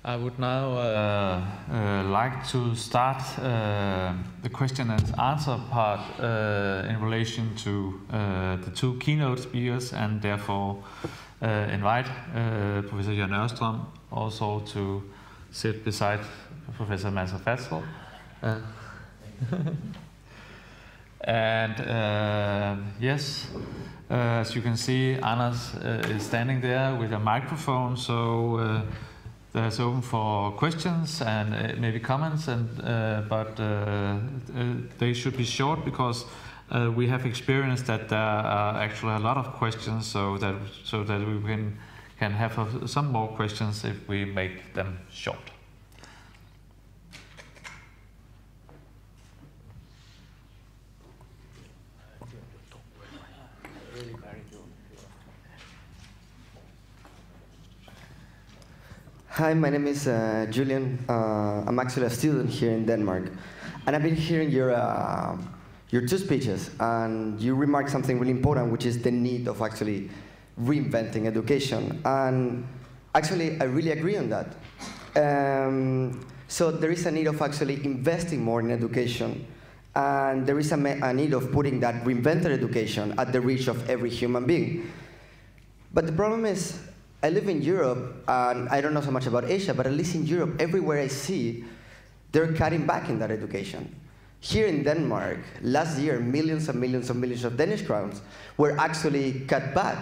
I would now like to start the question and answer part in relation to the two keynote speakers, and therefore invite Professor Jørgen Ørstrøm also to sit beside Professor Mansor Fadzil. And yes, as you can see, Anders is standing there with a microphone, so there's open for questions and maybe comments, and but they should be short, because we have experienced that there are actually a lot of questions, so that we can have some more questions if we make them short. Hi, my name is Julian. I'm actually a student here in Denmark, and I've been hearing your two speeches, and you remarked something really important, which is the need of actually reinventing education. And actually, I really agree on that. So there is a need of actually investing more in education, and there is a need of putting that reinvented education at the reach of every human being. But the problem is, I live in Europe, and I don't know so much about Asia, but at least in Europe, everywhere I see, they're cutting back in that education. Here in Denmark, last year, millions and millions and millions of Danish crowns were actually cut back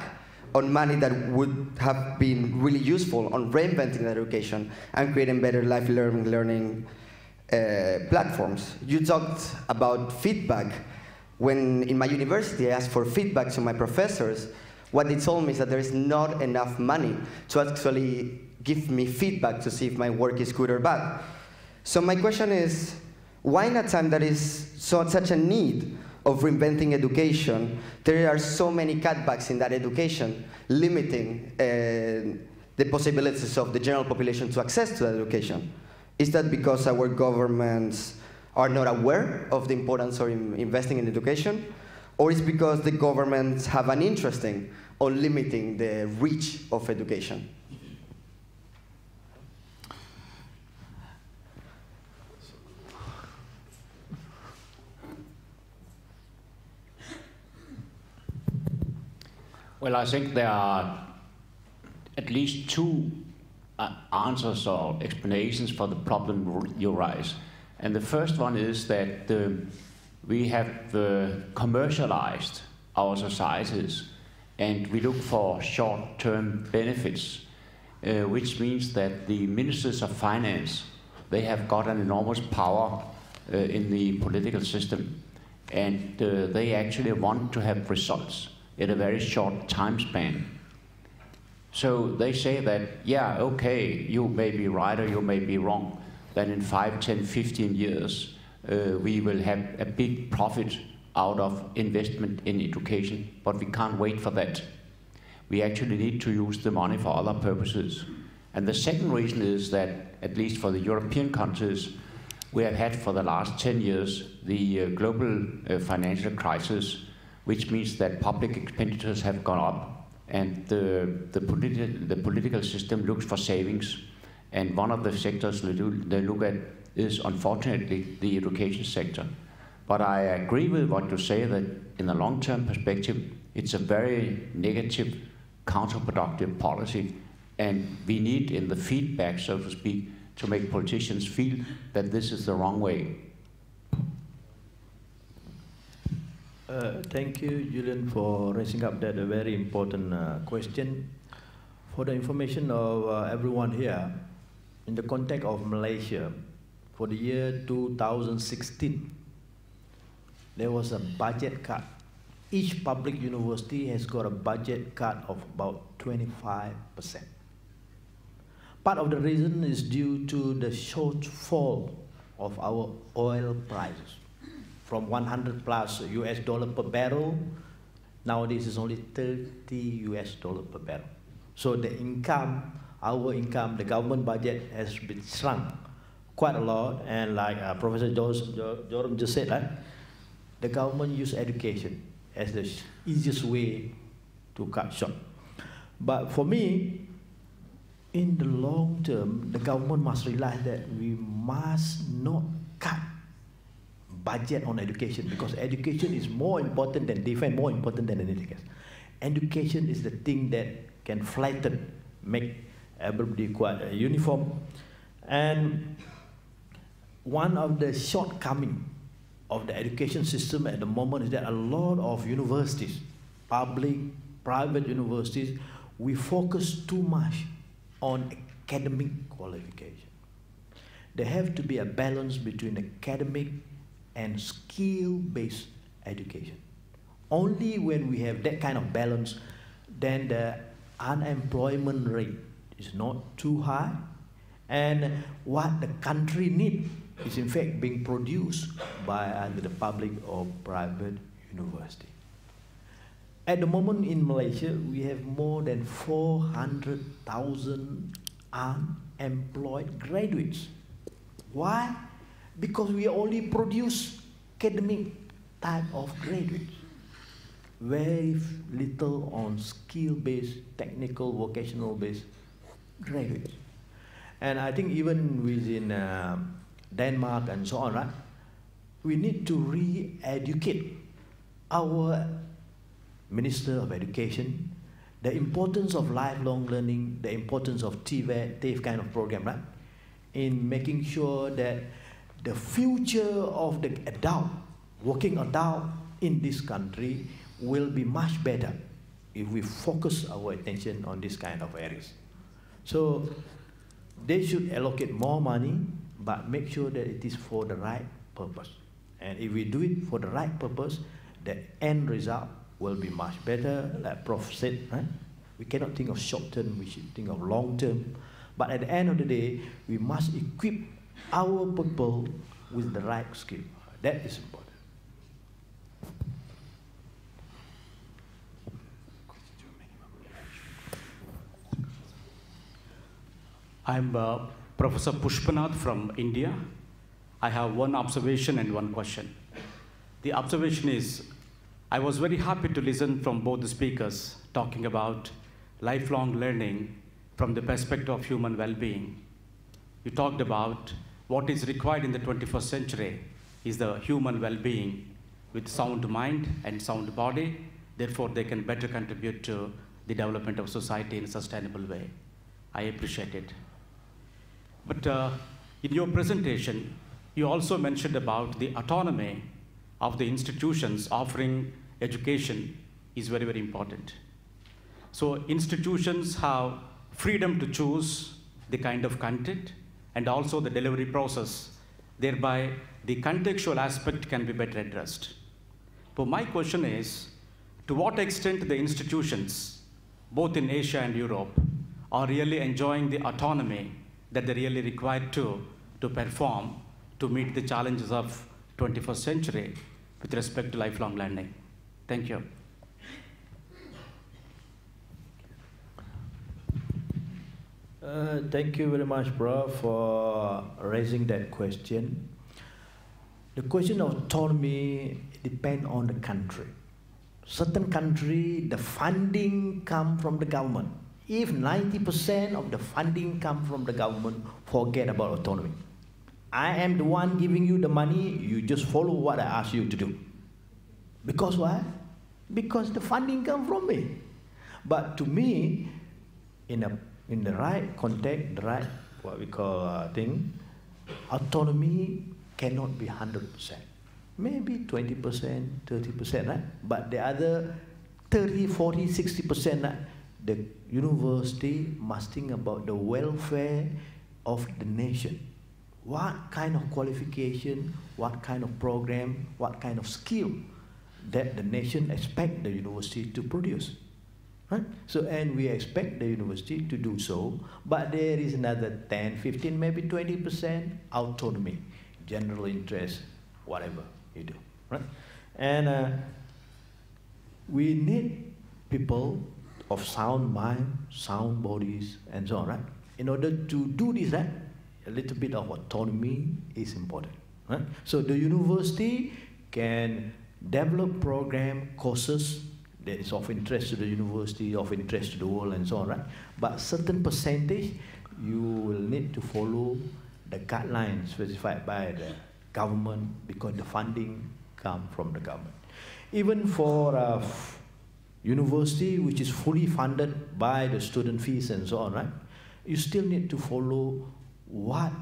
on money that would have been really useful on reinventing that education and creating better life learning platforms. You talked about feedback. When in my university, I asked for feedback to my professors. What they told me is that there is not enough money to actually give me feedback to see if my work is good or bad. So my question is, why in a time that is such a need of reinventing education, there are so many cutbacks in that education, limiting the possibilities of the general population to access to that education? Is that because our governments are not aware of the importance of investing in education? Or is it because the governments have an interest in limiting the reach of education? Well, I think there are at least two answers or explanations for the problem you raise. And the first one is that we have commercialized our societies, and we look for short-term benefits, which means that the ministers of finance, they have got an enormous power in the political system, and they actually want to have results in a very short time span. So they say that, yeah, okay, you may be right or you may be wrong, that in 5, 10, 15 years, we will have a big profit out of investment in education, but we can't wait for that. We actually need to use the money for other purposes. And the second reason is that, at least for the European countries, we have had for the last 10 years the global financial crisis, which means that public expenditures have gone up, and the political system looks for savings. And one of the sectors they look at is, unfortunately, the education sector. But I agree with what you say, that in the long-term perspective, it's a very negative, counterproductive policy, and we need, in the feedback, so to speak, to make politicians feel that this is the wrong way. Thank you, Julian, for raising up that very important question. For the information of everyone here, in the context of Malaysia, for the year 2016, there was a budget cut. Each public university has got a budget cut of about 25%. Part of the reason is due to the shortfall of our oil prices. From 100 plus US dollar per barrel, nowadays is only 30 US dollar per barrel. So the income, our income, the government budget has been shrunk quite a lot, and like Professor Jørgen just said, right? The government use education as the easiest way to cut short. But for me, in the long term, the government must realize that we must not cut budget on education, because education is more important than defense, more important than anything else. Education is the thing that can flatten, make everybody quite uniform. And one of the shortcomings of the education system at the moment is that a lot of universities, public, private universities, we focus too much on academic qualification. There have to be a balance between academic and skill-based education. Only when we have that kind of balance, then the unemployment rate is not too high, and what the country needs is in fact being produced by either the public or private university. At the moment in Malaysia, we have more than 400,000 unemployed graduates. Why? Because we only produce academic type of graduates. Very little on skill-based, technical, vocational-based graduates. And I think even within Denmark and so on, right, we need to re-educate our Minister of Education, the importance of lifelong learning, the importance of TVET kind of program, right, in making sure that the future of the adult, working adult in this country will be much better if we focus our attention on this kind of areas. So they should allocate more money, but make sure that it is for the right purpose. And if we do it for the right purpose, the end result will be much better. Like Prof said, right? We cannot think of short term, we should think of long term. But at the end of the day, we must equip our people with the right skill. That is important. I'm Professor Pushpanath from India. I have one observation and one question. The observation is, I was very happy to listen from both the speakers talking about lifelong learning from the perspective of human well-being. You talked about what is required in the 21st century is the human well-being with sound mind and sound body. Therefore, they can better contribute to the development of society in a sustainable way. I appreciate it. But in your presentation, you also mentioned about the autonomy of the institutions offering education is very, very important. So institutions have freedom to choose the kind of content and also the delivery process. Thereby, the contextual aspect can be better addressed. But my question is, to what extent the institutions, both in Asia and Europe, are really enjoying the autonomy that they're really required to perform to meet the challenges of 21st century with respect to lifelong learning? Thank you. Thank you very much, Prof, for raising that question. The question of autonomy depends on the country. Certain country, the funding comes from the government. If 90% of the funding comes from the government, forget about autonomy. I am the one giving you the money, you just follow what I ask you to do. Because why? Because the funding comes from me. But to me, in the right context, the right, what we call thing, autonomy cannot be 100%. Maybe 20%, 30%, right? But the other 30, 40, 60%, right? The university must think about the welfare of the nation. What kind of qualification, what kind of program, what kind of skill that the nation expects the university to produce. Right? So, and we expect the university to do so, but there is another 10, 15, maybe 20% autonomy, general interest, whatever you do. Right? And we need people of sound mind, sound bodies, and so on, right? In order to do this, right, a little bit of autonomy is important, right? So the university can develop program, courses that is of interest to the university, of interest to the world, and so on, right? But certain percentage, you will need to follow the guidelines specified by the government because the funding comes from the government. Even for a university which is fully funded by the student fees and so on, right? You still need to follow what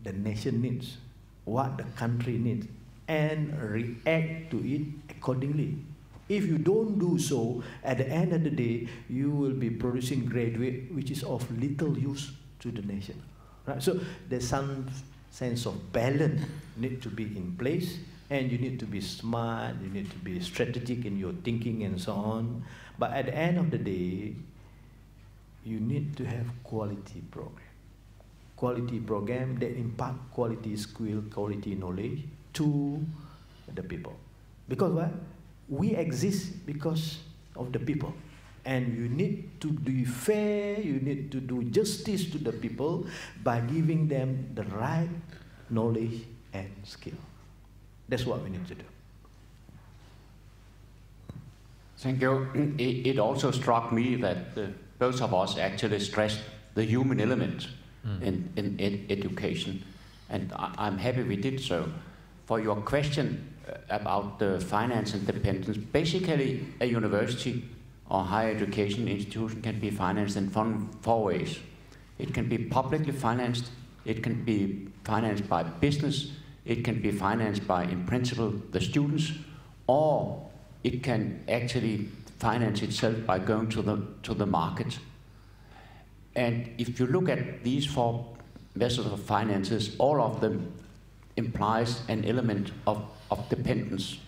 the nation needs, what the country needs, and react to it accordingly. If you don't do so, at the end of the day, you will be producing graduate which is of little use to the nation. Right? So there's some sense of balance need to be in place, and you need to be smart, you need to be strategic in your thinking and so on. But at the end of the day, you need to have quality program. Quality program that impart quality skill, quality knowledge to the people. Because what? We exist because of the people. And you need to be fair, you need to do justice to the people by giving them the right knowledge and skill. That's what we need to do. Thank you. It also struck me that both of us actually stressed the human element in education. And I'm happy we did so. For your question about the finance independence, basically a university or higher education institution can be financed in four ways. It can be publicly financed, it can be financed by business, it can be financed by, in principle, the students, or it can actually finance itself by going to the market. And if you look at these four methods of finances, all of them implies an element of dependence.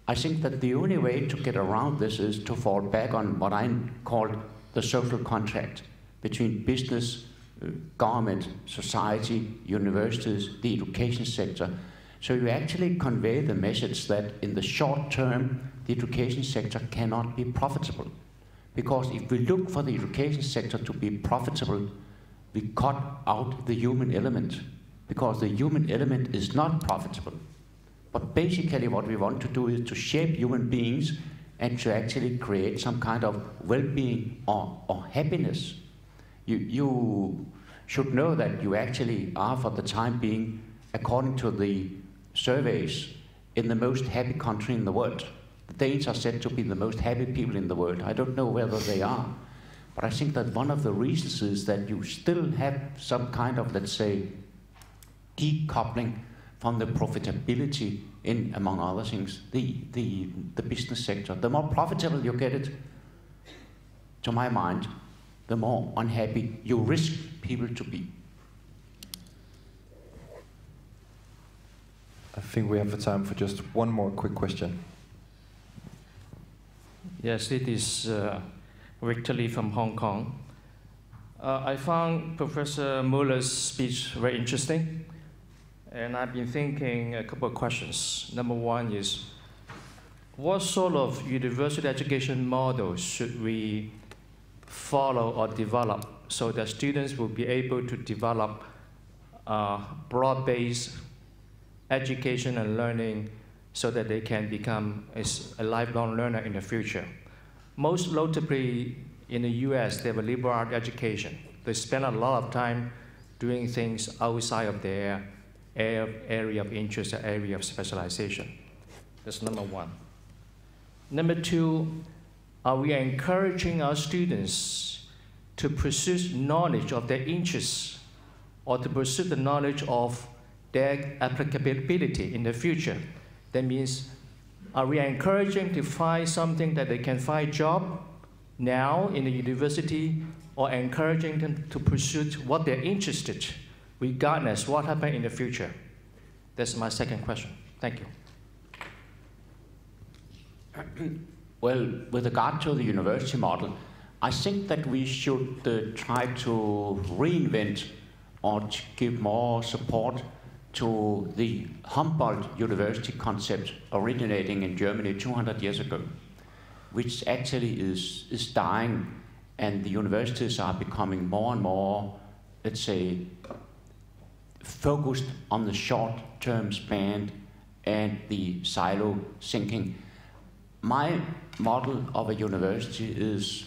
I think that the only way to get around this is to fall back on what I call the social contract between business, government, society, universities, the education sector. So you actually convey the message that in the short term, the education sector cannot be profitable. Because if we look for the education sector to be profitable, we cut out the human element, because the human element is not profitable. But basically what we want to do is to shape human beings and to actually create some kind of well-being or happiness. You should know that you actually are, for the time being, according to the surveys, in the most happy country in the world. The Danes are said to be the most happy people in the world. I don't know whether they are. But I think that one of the reasons is that you still have some kind of, let's say, decoupling from the profitability in, among other things, the business sector. The more profitable you get it, to my mind, the more unhappy you risk people to be. I think we have the time for just one more quick question. Yes, it is Victor Lee from Hong Kong. I found Professor Møller's speech very interesting, and I've been thinking a couple of questions. Number one is, what sort of university education model should we follow or develop so that students will be able to develop broad-based education and learning so that they can become a lifelong learner in the future? Most notably in the US, they have a liberal arts education. They spend a lot of time doing things outside of their area of interest, area of specialization. That's number one. Number two, are we encouraging our students to pursue knowledge of their interests or to pursue the knowledge of their applicability in the future? That means, are we encouraging to find something that they can find job now in the university, or encouraging them to pursue what they're interested, regardless what happens in the future? That's my second question. Thank you. Well, with regard to the university model, I think that we should try to reinvent or to give more support to the Humboldt University concept originating in Germany 200 years ago, which actually is dying, and the universities are becoming more and more, let's say, focused on the short-term span and the silo thinking. my model of a university is,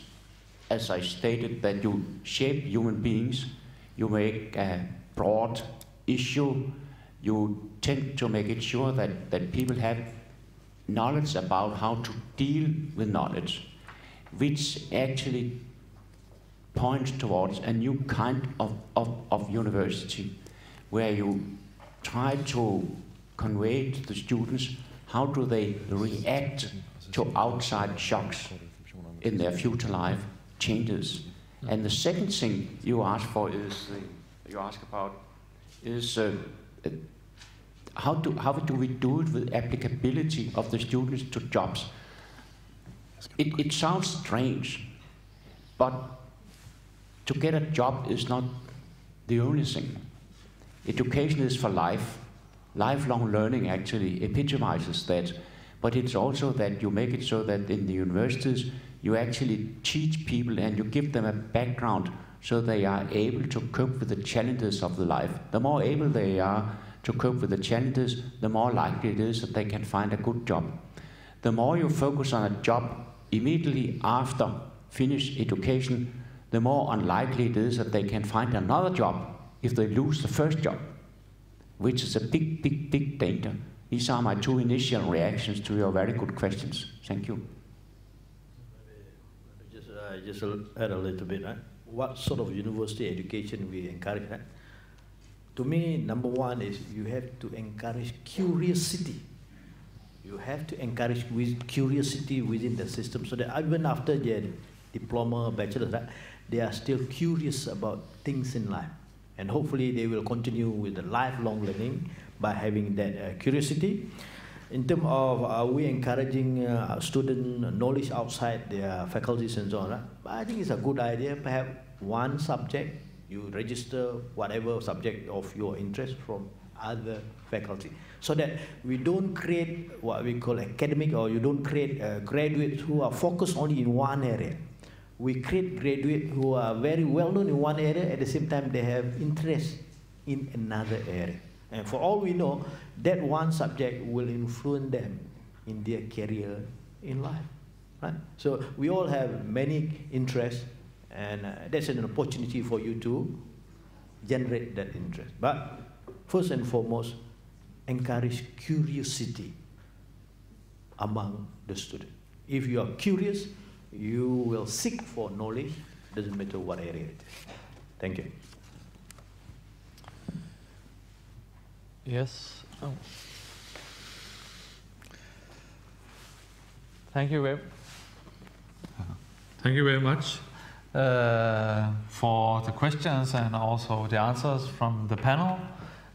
as I stated, that you shape human beings, you make a broad issue, you tend to make it sure that people have knowledge about how to deal with knowledge, which actually points towards a new kind of university, where you try to convey to the students how do they react to outside shocks in their future life changes. And the second thing you ask for is, how do we do it with applicability of the students to jobs? It sounds strange, but to get a job is not the only thing. Education is for life. Lifelong learning actually epitomizes that. But it's also that you make it so that in the universities you actually teach people and you give them a background so they are able to cope with the challenges of the life. The more able they are to cope with the challenges, the more likely it is that they can find a good job. The more you focus on a job immediately after finished education, the more unlikely it is that they can find another job if they lose the first job, which is a big, big, big danger. These are my two initial reactions to your very good questions. Thank you. Just add a little bit. Right? What sort of university education we encourage? Right? To me, number one is you have to encourage curiosity. You have to encourage curiosity within the system, so that even after their diploma, bachelor's, right, they are still curious about things in life. And hopefully they will continue with the lifelong learning by having that curiosity. In terms of are we encouraging student knowledge outside their faculties and so on, right? I think it's a good idea. Perhaps one subject, you register whatever subject of your interest from other faculty, so that we don't create what we call academic, or you don't create graduates who are focused only in one area. We create graduates who are very well known in one area, at the same time they have interest in another area. And for all we know, that one subject will influence them in their career in life. Right? So we all have many interests, and that's an opportunity for you to generate that interest. But first and foremost, encourage curiosity among the students. If you are curious, you will seek for knowledge, doesn't matter what area it is. Thank you. Yes. Oh. Thank you very much for the questions and also the answers from the panel.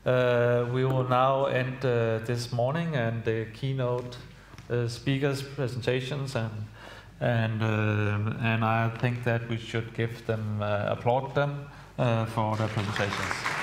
We will now end this morning and the keynote speakers' presentations, and I think that we should give them applaud them for their presentations.